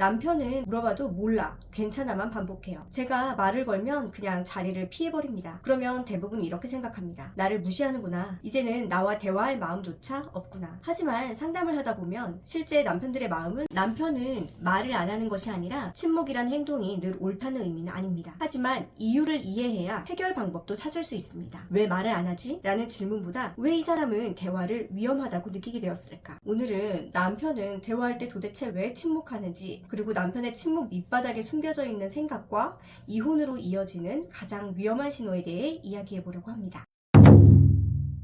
남편은 물어봐도 몰라, 괜찮아만 반복해요. 제가 말을 걸면 그냥 자리를 피해버립니다. 그러면 대부분 이렇게 생각합니다. 나를 무시하는구나. 이제는 나와 대화할 마음조차 없구나. 하지만 상담을 하다 보면 실제 남편들의 마음은 남편은 말을 안 하는 것이 아니라 침묵이란 행동이 늘 옳다는 의미는 아닙니다. 하지만 이유를 이해해야 해결 방법도 찾을 수 있습니다. 왜 말을 안 하지? 라는 질문보다 왜 이 사람은 대화를 위험하다고 느끼게 되었을까? 오늘은 남편은 대화할 때 도대체 왜 침묵하는지, 그리고 남편의 침묵 밑바닥에 숨겨져 있는 생각과 이혼으로 이어지는 가장 위험한 신호에 대해 이야기해 보려고 합니다.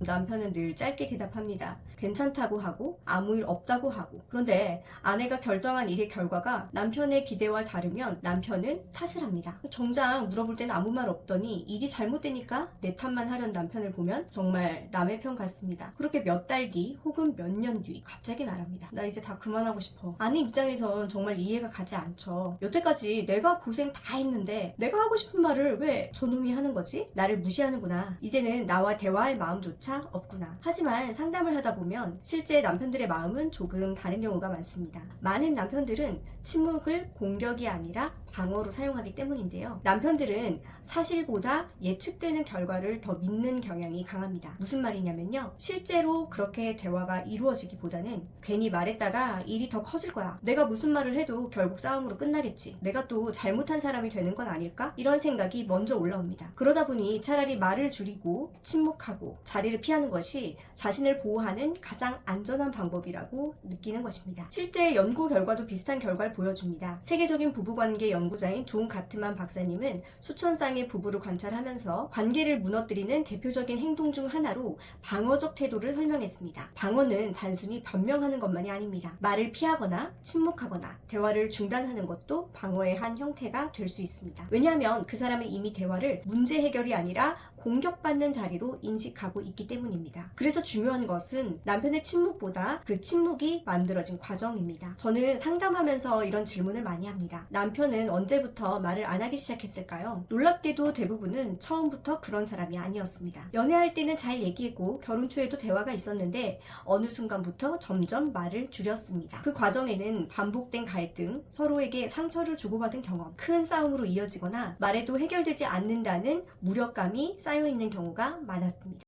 남편은 늘 짧게 대답합니다. 괜찮다고 하고 아무 일 없다고 하고. 그런데 아내가 결정한 일의 결과가 남편의 기대와 다르면 남편은 탓을 합니다. 정작 물어볼 땐 아무 말 없더니 일이 잘못되니까 내 탓만 하려는 남편을 보면 정말 남의 편 같습니다. 그렇게 몇 달 뒤 혹은 몇 년 뒤 갑자기 말합니다. 나 이제 다 그만하고 싶어. 아내 입장에선 정말 이해가 가지 않죠. 여태까지 내가 고생 다 했는데 내가 하고 싶은 말을 왜 저놈이 하는 거지? 나를 무시하는구나. 이제는 나와 대화할 마음조차 없구나. 하지만 상담을 하다 보면 실제 남편들의 마음은 조금 다른 경우가 많습니다. 많은 남편들은 침묵을 공격이 아니라 방어로 사용하기 때문인데요. 남편들은 사실보다 예측되는 결과를 더 믿는 경향이 강합니다. 무슨 말이냐면요, 실제로 그렇게 대화가 이루어지기보다는 괜히 말했다가 일이 더 커질 거야. 내가 무슨 말을 해도 결국 싸움으로 끝나겠지. 내가 또 잘못한 사람이 되는 건 아닐까? 이런 생각이 먼저 올라옵니다. 그러다 보니 차라리 말을 줄이고 침묵하고 자리를 피하는 것이 자신을 보호하는 가장 안전한 방법이라고 느끼는 것입니다. 실제 연구 결과도 비슷한 결과를 보여줍니다. 세계적인 부부관계 연구자인 존 가트만 박사님은 수천 쌍의 부부를 관찰하면서 관계를 무너뜨리는 대표적인 행동 중 하나로 방어적 태도를 설명했습니다. 방어는 단순히 변명하는 것만이 아닙니다. 말을 피하거나 침묵하거나 대화를 중단하는 것도 방어의 한 형태가 될 수 있습니다. 왜냐하면 그 사람은 이미 대화를 문제 해결이 아니라 공격받는 자리로 인식하고 있기 때문입니다. 그래서 중요한 것은 남편의 침묵보다 그 침묵이 만들어진 과정입니다. 저는 상담하면서 이런 질문을 많이 합니다. 남편은 언제부터 말을 안 하기 시작했을까요? 놀랍게도 대부분은 처음부터 그런 사람이 아니었습니다. 연애할 때는 잘 얘기했고 결혼 초에도 대화가 있었는데 어느 순간부터 점점 말을 줄였습니다. 그 과정에는 반복된 갈등, 서로에게 상처를 주고받은 경험, 큰 싸움으로 이어지거나 말해도 해결되지 않는다는 무력감이 쌓여있는 경우가 많았습니다.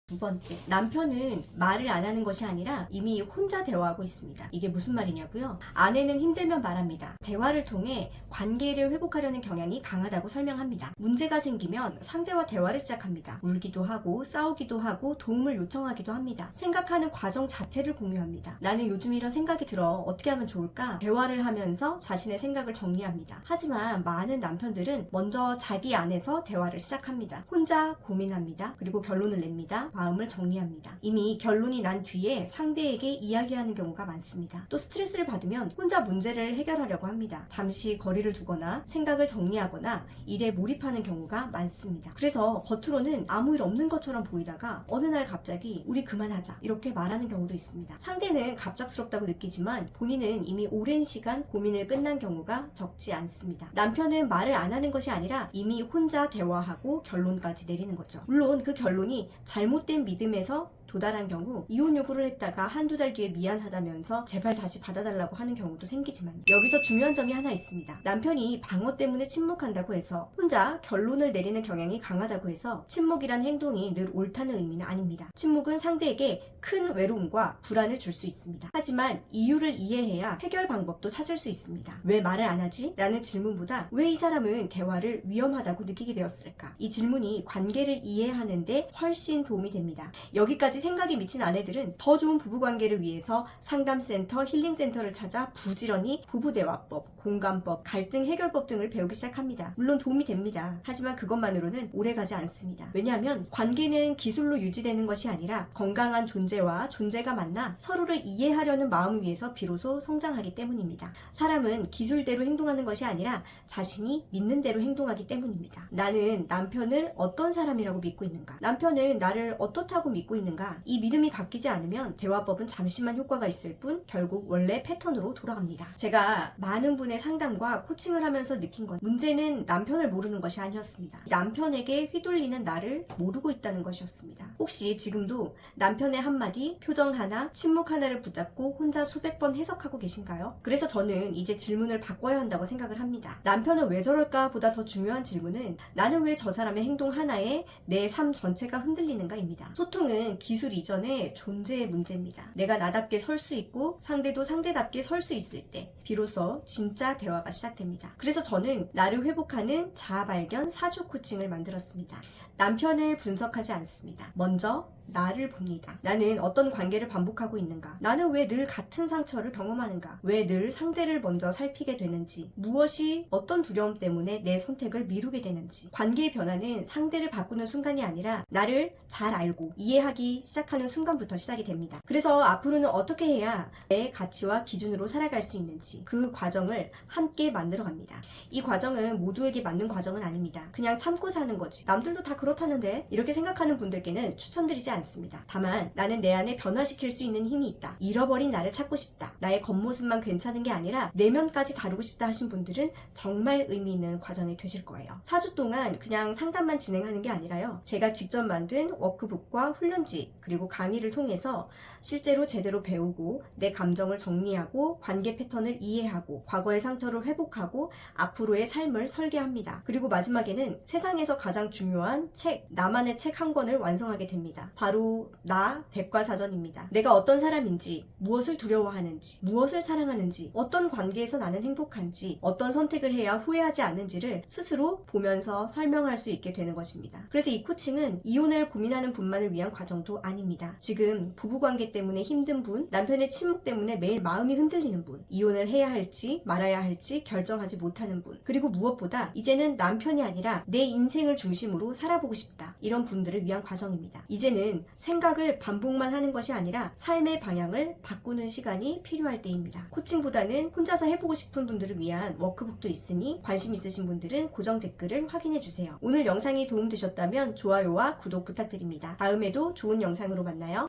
두 번째, 남편은 말을 안 하는 것이 아니라 이미 혼자 대화하고 있습니다. 이게 무슨 말이냐고요? 아내는 힘들면 말합니다. 대화를 통해 관계를 회복하려는 경향이 강하다고 설명합니다. 문제가 생기면 상대와 대화를 시작합니다. 울기도 하고 싸우기도 하고 도움을 요청하기도 합니다. 생각하는 과정 자체를 공유합니다. 나는 요즘 이런 생각이 들어. 어떻게 하면 좋을까? 대화를 하면서 자신의 생각을 정리합니다. 하지만 많은 남편들은 먼저 자기 안에서 대화를 시작합니다. 혼자 고민합니다. 그리고 결론을 냅니다. 마음을 정리합니다. 이미 결론이 난 뒤에 상대에게 이야기하는 경우가 많습니다. 또 스트레스를 받으면 혼자 문제를 해결하려고 합니다. 잠시 거리를 두거나 생각을 정리하거나 일에 몰입하는 경우가 많습니다. 그래서 겉으로는 아무 일 없는 것처럼 보이다가 어느 날 갑자기 우리 그만하자 이렇게 말하는 경우도 있습니다. 상대는 갑작스럽다고 느끼지만 본인은 이미 오랜 시간 고민을 끝난 경우가 적지 않습니다. 남편은 말을 안 하는 것이 아니라 이미 혼자 대화하고 결론까지 내리는 거죠. 물론 그 결론이 잘못된 믿음에서 도달한 경우 이혼 요구를 했다가 한두 달 뒤에 미안하다면서 제발 다시 받아달라고 하는 경우도 생기지만 여기서 중요한 점이 하나 있습니다. 남편이 방어 때문에 침묵한다고 해서 혼자 결론을 내리는 경향이 강하다고 해서 침묵이란 행동이 늘 옳다는 의미는 아닙니다. 침묵은 상대에게 큰 외로움과 불안을 줄 수 있습니다. 하지만 이유를 이해해야 해결 방법도 찾을 수 있습니다. 왜 말을 안 하지? 라는 질문보다 왜 이 사람은 대화를 위험하다고 느끼게 되었을까? 이 질문이 관계를 이해하는데 훨씬 도움이 됩니다. 여기까지 생각이 미친 아내들은 더 좋은 부부관계를 위해서 상담센터, 힐링센터를 찾아 부지런히 부부대화법, 공감법, 갈등 해결법 등을 배우기 시작합니다. 물론 도움이 됩니다. 하지만 그것만으로는 오래가지 않습니다. 왜냐하면 관계는 기술로 유지되는 것이 아니라 건강한 존재와 존재가 만나 서로를 이해하려는 마음을 위해서 비로소 성장하기 때문입니다. 사람은 기술대로 행동하는 것이 아니라 자신이 믿는 대로 행동하기 때문입니다. 나는 남편을 어떤 사람이라고 믿고 있는가? 남편은 나를 어떻다고 믿고 있는가? 있습니다. 이 믿음이 바뀌지 않으면 대화법은 잠시만 효과가 있을 뿐 결국 원래 패턴으로 돌아갑니다. 제가 많은 분의 상담과 코칭을 하면서 느낀 건 문제는 남편을 모르는 것이 아니었습니다. 남편에게 휘둘리는 나를 모르고 있다는 것이었습니다. 혹시 지금도 남편의 한마디, 표정 하나, 침묵 하나를 붙잡고 혼자 수백 번 해석하고 계신가요? 그래서 저는 이제 질문을 바꿔야 한다고 생각을 합니다. 남편은 왜 저럴까 보다 더 중요한 질문은 나는 왜 저 사람의 행동 하나에 내 삶 전체가 흔들리는가입니다. 소통은 기술 이전의 존재의 문제입니다. 내가 나답게 설 수 있고 상대도 상대답게 설 수 있을 때 비로소 진짜 대화가 시작됩니다. 그래서 저는 나를 회복하는 자아 발견 사주 코칭을 만들었습니다. 남편을 분석하지 않습니다. 먼저 나를 봅니다. 나는 어떤 관계를 반복하고 있는가? 나는 왜 늘 같은 상처를 경험하는가? 왜 늘 상대를 먼저 살피게 되는지? 무엇이 어떤 두려움 때문에 내 선택을 미루게 되는지? 관계의 변화는 상대를 바꾸는 순간이 아니라 나를 잘 알고 이해하기 시작하는 순간부터 시작이 됩니다. 그래서 앞으로는 어떻게 해야 내 가치와 기준으로 살아갈 수 있는지 그 과정을 함께 만들어 갑니다. 이 과정은 모두에게 맞는 과정은 아닙니다. 그냥 참고 사는 거지. 남들도 다 그렇다는데 이렇게 생각하는 분들께는 추천드리지 않습니다. 다만 나는 내 안에 변화시킬 수 있는 힘이 있다. 잃어버린 나를 찾고 싶다. 나의 겉모습만 괜찮은 게 아니라 내면까지 다루고 싶다 하신 분들은 정말 의미 있는 과정이 되실 거예요. 4주 동안 그냥 상담만 진행하는 게 아니라요. 제가 직접 만든 워크북과 훈련지 그리고 강의를 통해서 실제로 제대로 배우고 내 감정을 정리하고 관계 패턴을 이해하고 과거의 상처를 회복하고 앞으로의 삶을 설계합니다. 그리고 마지막에는 세상에서 가장 중요한 책, 나만의 책 한 권을 완성하게 됩니다. 바로 나 백과사전입니다. 내가 어떤 사람인지, 무엇을 두려워하는지, 무엇을 사랑하는지, 어떤 관계에서 나는 행복한지, 어떤 선택을 해야 후회하지 않는지를 스스로 보면서 설명할 수 있게 되는 것입니다. 그래서 이 코칭은 이혼을 고민하는 분만을 위한 과정도 아닙니다. 지금 부부관계 때문에 힘든 분, 남편의 침묵 때문에 매일 마음이 흔들리는 분, 이혼을 해야 할지 말아야 할지 결정하지 못하는 분, 그리고 무엇보다 이제는 남편이 아니라 내 인생을 중심으로 살아보고 싶다. 이런 분들을 위한 과정입니다. 이제는 생각을 반복만 하는 것이 아니라 삶의 방향을 바꾸는 시간이 필요할 때입니다. 코칭보다는 혼자서 해보고 싶은 분들을 위한 워크북도 있으니 관심 있으신 분들은 고정 댓글을 확인해주세요. 오늘 영상이 도움되셨다면 좋아요와 구독 부탁드립니다. 다음에도 좋은 영상으로 만나요.